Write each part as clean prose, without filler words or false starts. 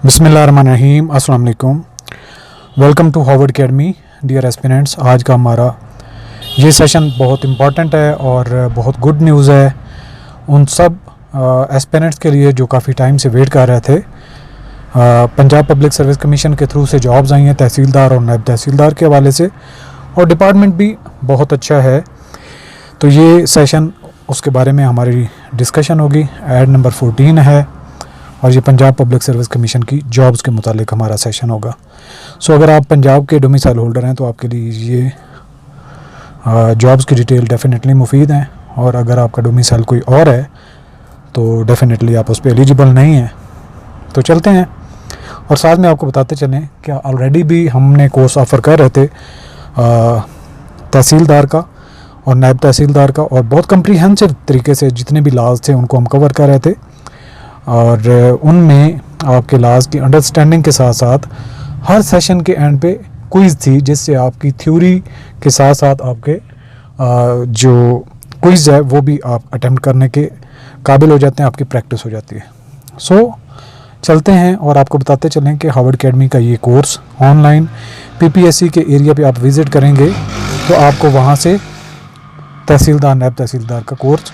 बिस्मिल्लाहिर्रहमानिर्रहीम, अस्सलाम वालेकुम। Welcome to Harvard academy dear aspirants. आज का हमारा ये सेशन बहुत इम्पॉर्टेंट है और बहुत गुड न्यूज़ है उन सब एस्पिरेंट्स के लिए जो काफ़ी टाइम से वेट कर रहे थे। पंजाब पब्लिक सर्विस कमीशन के थ्रू से जॉब्स आई हैं तहसीलदार और नायब तहसीलदार के हवाले से, और डिपार्टमेंट भी बहुत अच्छा है। तो ये सेशन उसके बारे में हमारी डिस्कशन होगी। ऐड नंबर 14 है और ये पंजाब पब्लिक सर्विस कमीशन की जॉब्स के मुतालिक हमारा सेशन होगा। सो अगर आप पंजाब के डोमिसाइल होल्डर हैं तो आपके लिए ये जॉब्स की डिटेल डेफिनेटली मुफीद हैं, और अगर आपका डोमिसाइल कोई और है तो डेफिनेटली आप उस पर एलिजिबल नहीं हैं। तो चलते हैं और साथ में आपको बताते चलें कि ऑलरेडी भी हमने कोर्स ऑफ़र कर रहे थे तहसीलदार का और नायब तहसीलदार का, और बहुत कम्प्रीहेंसिव तरीके से जितने भी लॉज थे उनको हम कवर कर रहे थे, और उनमें आपके लॉज की अंडरस्टैंडिंग के साथ साथ हर सेशन के एंड पे क्विज़ थी, जिससे आपकी थ्योरी के साथ साथ आपके जो क्विज़ है वो भी आप अटेम्प्ट करने के काबिल हो जाते हैं, आपकी प्रैक्टिस हो जाती है। सो चलते हैं और आपको बताते चलें कि हार्वर्ड अकेडमी का ये कोर्स ऑनलाइन पीपीएससी के एरिया पे आप विज़िट करेंगे तो आपको वहाँ से तहसीलदार नायब तहसीलदार का कोर्स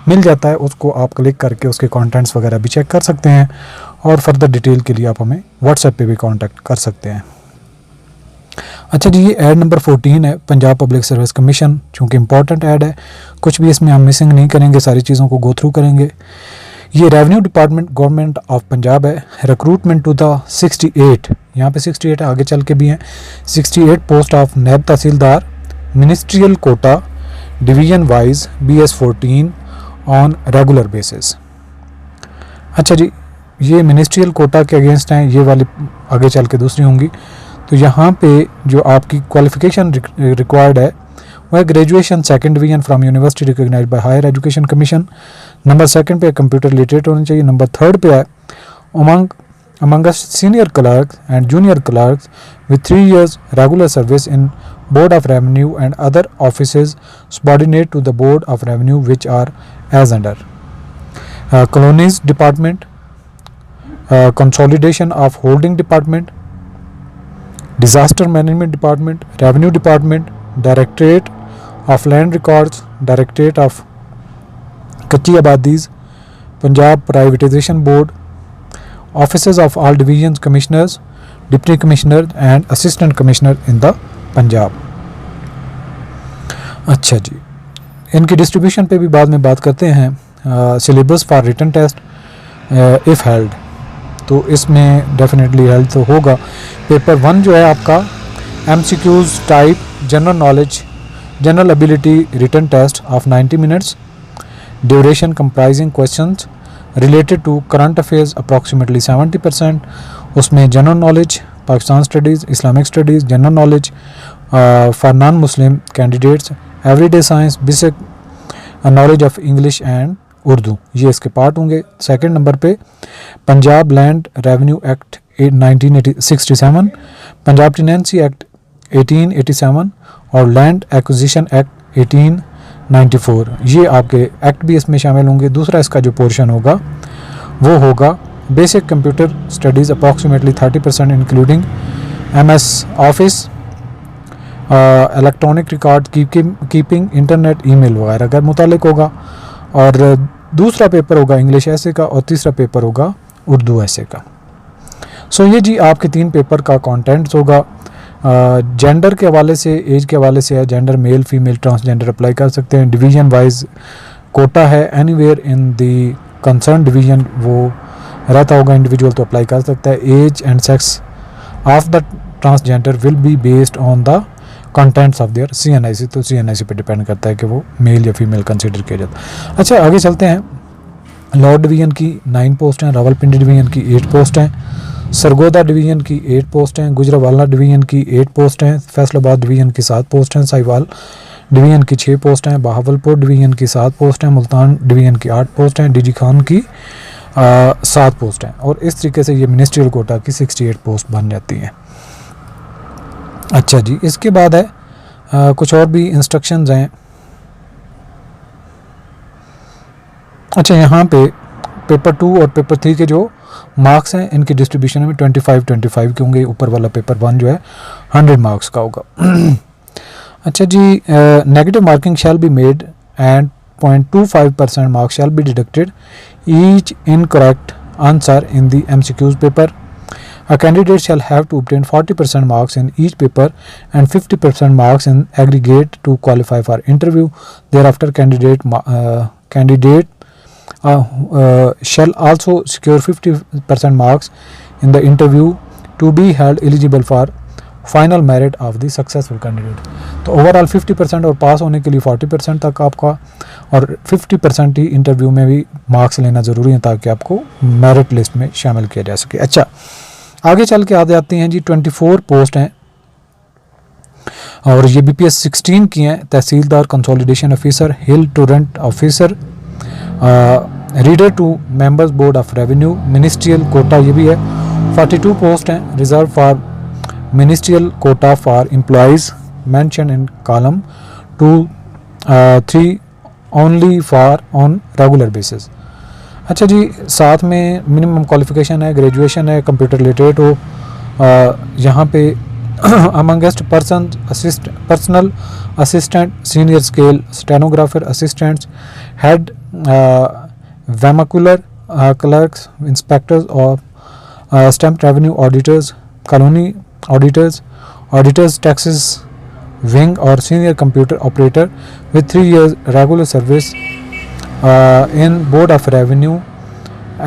मिल जाता है। उसको आप क्लिक करके उसके कंटेंट्स वगैरह भी चेक कर सकते हैं, और फर्दर डिटेल के लिए आप हमें व्हाट्सएप पे भी कांटेक्ट कर सकते हैं। अच्छा जी, ये ऐड नंबर 14 है पंजाब पब्लिक सर्विस कमीशन। चूँकि इंपॉर्टेंट ऐड है, कुछ भी इसमें हम मिसिंग नहीं करेंगे, सारी चीज़ों को गो थ्रू करेंगे। ये revenue department government of Punjab है। रिक्रूटमेंट टू द 68, यहाँ पे 68 है, आगे चल के भी हैं 68 post of naib tehsildar, ministerial quota, division wise BS14 on regular basis. अच्छा जी, ये मिनिस्ट्रियल कोटा के अगेंस्ट हैं, ये वाली आगे चल के दूसरी होंगी। तो यहाँ पे जो आपकी क्वालिफ़िकेशन रिक्वायर्ड है वह graduation second division from university recognized by higher education commission. Number 2 पे कंप्यूटर लिटरेट होना चाहिए। नंबर 3 पे है among senior clerks and junior clerks with 3 years regular service in Board of Revenue and other offices subordinate to the Board of Revenue which are as under Colonies Department, Consolidation of Holding Department, Disaster Management Department, Revenue Department, Directorate of Land Records, Directorate of Kachi Abadis, Punjab Privatization Board, Offices of all divisions commissioners, deputy commissioner and assistant commissioner in the Punjab. अच्छा जी, इनकी distribution पे भी बाद में बात करते हैं। Syllabus for written test if held, तो इसमें डेफिनेटली हेल्ड तो होगा। पेपर 1 जो है आपका MCQs type general knowledge general ability written test of 90 minutes, duration comprising questions related to current affairs approximately 70%। उसमें general knowledge, Pakistan studies, Islamic studies, general knowledge for non Muslim candidates, everyday science, basic knowledge of English and Urdu, ये इसके part होंगे। Second number पे Punjab land revenue act 1967, Punjab tenancy act 1887 और land acquisition act 1894, ये आपके act भी इसमें शामिल होंगे। दूसरा इसका जो पोर्शन होगा वो होगा basic computer studies approximately 30% including MS office, electronic record keeping, internet, email वगैरह का मुतालिक होगा। और दूसरा पेपर होगा इंग्लिश ऐसे का, और तीसरा पेपर होगा उर्दू ऐसे का। सो ये जी आपके 3 पेपर का कंटेंट्स होगा। जेंडर के हवाले से, एज के हवाले से है, gender male female transgender apply कर सकते हैं। डिवीज़न वाइज कोटा है, anywhere in the concern division वो रहता होगा इंडिविजुअल तो अप्लाई कर सकता है। Age and sex of the transgender will be based on the contents of their CNIC, तो CNIC पे डिपेंड करता है कि वो मेल या फीमेल कंसिडर किया जाता है। अच्छा, आगे चलते हैं। लॉर्ड डिवीज़न की 9 पोस्ट हैं, रावलपिंडी डिवीज़न की 8 पोस्ट हैं, सरगोदा डिवीज़न की 8 पोस्ट हैं, गुजरावाला डिवीज़न की 8 पोस्ट हैं, फैसलाबाद डिवीज़न की 7 पोस्ट हैं, साहिवाल डिवीज़न की 6 पोस्ट हैं, बहावलपुर डिवीज़न की 7 पोस्ट हैं, मुल्तान डिवीज़न की 8 पोस्ट हैं, DG खान की 7 पोस्ट हैं, और इस तरीके से ये मिनिस्ट्रियल कोटा की 68 पोस्ट बन जाती हैं। अच्छा जी, इसके बाद है कुछ और भी इंस्ट्रक्शंस हैं। अच्छा, यहाँ पे पेपर 2 और पेपर 3 के जो मार्क्स हैं इनकी डिस्ट्रीब्यूशन में 25-25 के होंगे। ऊपर वाला पेपर 1 जो है 100 मार्क्स का होगा। अच्छा जी, negative marking shall be made and 0.25% marks shall be deducted each incorrect answer in the MCQs paper. A candidate shall have to obtain 40% marks in each paper and 50% marks in aggregate to qualify for interview. Thereafter, candidate shall also secure 50% marks in the interview to be held eligible for final merit of the successful candidate. तो overall 50% और पास होने के लिए 40% तक आपका और 50% ही interview में भी मार्क्स लेना ज़रूरी है ताकि आपको मेरिट लिस्ट में शामिल किया जा सके। अच्छा, आगे चल के आ जाती हैं जी। 24 पोस्ट हैं और ये BPS 16 की हैं। Tehsildar, consolidation officer, hill torrent officer, reader to members board of revenue, ministerial quota ये भी है। 42 पोस्ट हैं reserve for ministerial quota for employees mention in column 2-3 only for on regular basis. अच्छा जी, साथ में मिनिमम क्वालिफिकेशन है, ग्रेजुएशन है, कंप्यूटर लिटरेट हो। यहाँ पे amongst personal assistant, senior scale stenographer assistants, head vernacular clerks, inspectors और stamp revenue auditors, colony auditors taxes wing और senior computer operator with 3 years regular service in Board of Revenue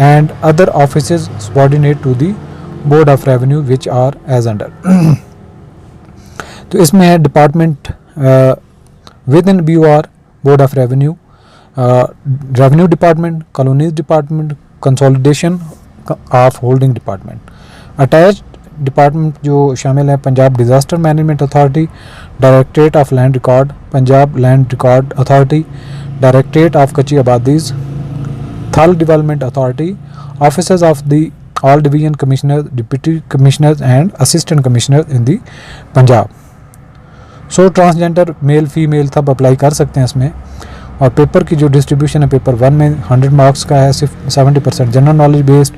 and other offices subordinate to the Board of Revenue which are as under। तो इसमें है department with in BOR board of revenue, revenue department, colonies department, consolidation of holding department. Attached department जो शामिल है Punjab disaster management authority, directorate of land record, Punjab land record authority, directorate of कच्ची आबादीज, थल development authority, officers of the all division commissioner, deputy commissioners and assistant commissioner in the Punjab. So transgender male female सब apply कर सकते हैं इसमें। और paper की जो डिस्ट्रीब्यूशन है पेपर 1 में 100 मार्क्स का है, सिर्फ 70% जनरल नॉलेज बेस्ड,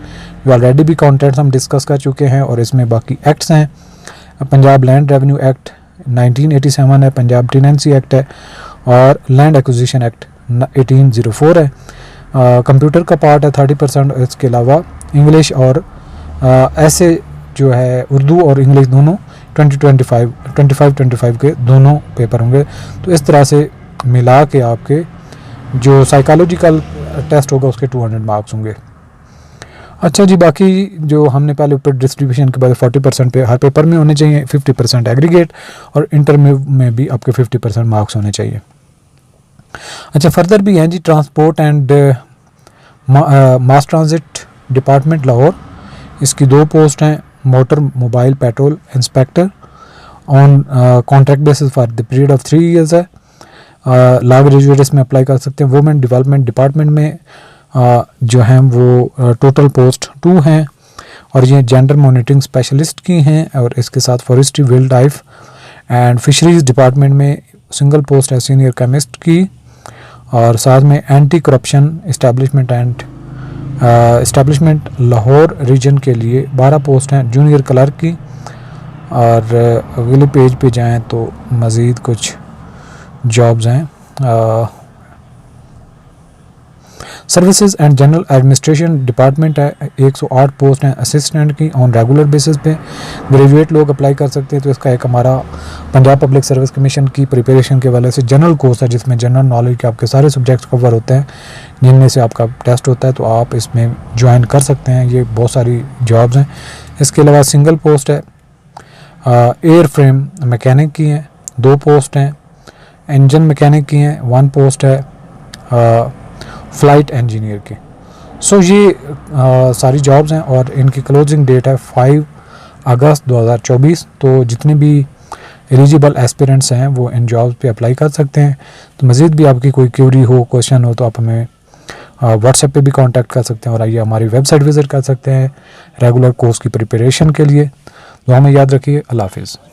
जो ऑलरेडी भी कंटेंट्स हम डिस्कस कर चुके हैं। और इसमें बाकी एक्ट्स हैं, पंजाब लैंड रेवेन्यू एक्ट 1987 है, पंजाब टेनेंसी एक्ट है और लैंड एक्विजिशन एक्ट 1804 है। कंप्यूटर का पार्ट है 30%। इसके अलावा इंग्लिश और ऐसे जो है उर्दू और इंग्लिश दोनों 25 के दोनों पेपर होंगे। तो इस तरह से मिला के आपके जो साइकोलॉजिकल टेस्ट होगा उसके 200 मार्क्स होंगे। अच्छा जी, बाकी जो हमने पहले ऊपर डिस्ट्रीब्यूशन के बाद 40% पे हर पेपर में होने चाहिए, 50% एग्रीगेट और इंटरव्यू में भी आपके 50% मार्क्स होने चाहिए। अच्छा, फर्दर भी हैं जी। Transport and mass transit department Lahore, इसकी 2 पोस्ट हैं। Motor mobile petrol inspector on contract basis for the period of 3 years है। लॉ ग्रेजुएट इसमें अप्लाई कर सकते हैं। वुमेन डेवलपमेंट डिपार्टमेंट में जो हैं वो टोटल पोस्ट 2 हैं और ये जेंडर मॉनिटरिंग स्पेशलिस्ट की हैं। और इसके साथ forestry, wild life and fisheries department में सिंगल पोस्ट है सीनियर केमिस्ट की। और साथ में anti corruption establishment Lahore region के लिए 12 पोस्ट हैं जूनियर क्लर्क की। और अगले पेज पे जाएं तो मज़ीद कुछ जॉब्स हैं। Services and general administration department है, 108 पोस्ट हैं असिस्टेंट की ऑन रेगुलर बेसिस पे। ग्रेजुएट लोग अप्लाई कर सकते हैं। तो इसका एक हमारा पंजाब पब्लिक सर्विस कमीशन की प्रिपरेशन के वाले से जनरल कोर्स है जिसमें जनरल नॉलेज के आपके सारे सब्जेक्ट्स कवर होते हैं, जिनमें से आपका टेस्ट होता है। तो आप इसमें ज्वाइन कर सकते हैं। ये बहुत सारी जॉब्स हैं। इसके अलावा सिंगल पोस्ट है एयर फ्रेम मैकेनिक की हैं, 2 पोस्ट हैं। इंजन मैकेनिक की हैं, 1 पोस्ट है फ्लाइट इंजीनियर की। सो ये सारी जॉब्स हैं और इनकी क्लोजिंग डेट है 5 अगस्त 2024। तो जितने भी एलिजिबल एस्पिरेंट्स हैं वो इन जॉब्स पे अप्लाई कर सकते हैं। तो मज़ीद भी आपकी कोई क्वेरी हो, क्वेश्चन हो तो आप हमें व्हाट्सएप पे भी कांटेक्ट कर सकते हैं और आइए हमारी वेबसाइट विज़िट कर सकते हैं रेगुलर कोर्स की प्रिपरेशन के लिए। तो हमें याद रखिए। अल्लाह हाफिज़।